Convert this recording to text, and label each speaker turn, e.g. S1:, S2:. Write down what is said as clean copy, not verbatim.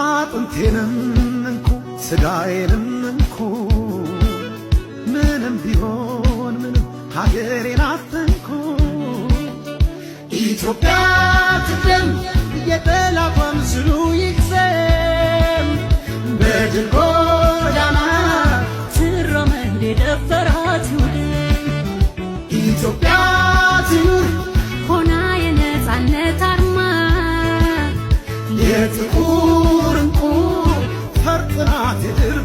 S1: አጥንቴንም እንኩ ስጋዬንም እንኩ ምንም ቢሆን ምንም ሀገሬን አትንኩ። ኢትዮጵያ ትቅደም የጠላቷ ምስሉ ይቅሰም በድል ጎዳና
S2: ትራመድ የደፈራት ይውደም።
S1: ኢትዮጵያ ትኑር
S2: ሆና የነፃነት አርማ
S1: የጥቁር እንቁ ፈርጥ ናት የድል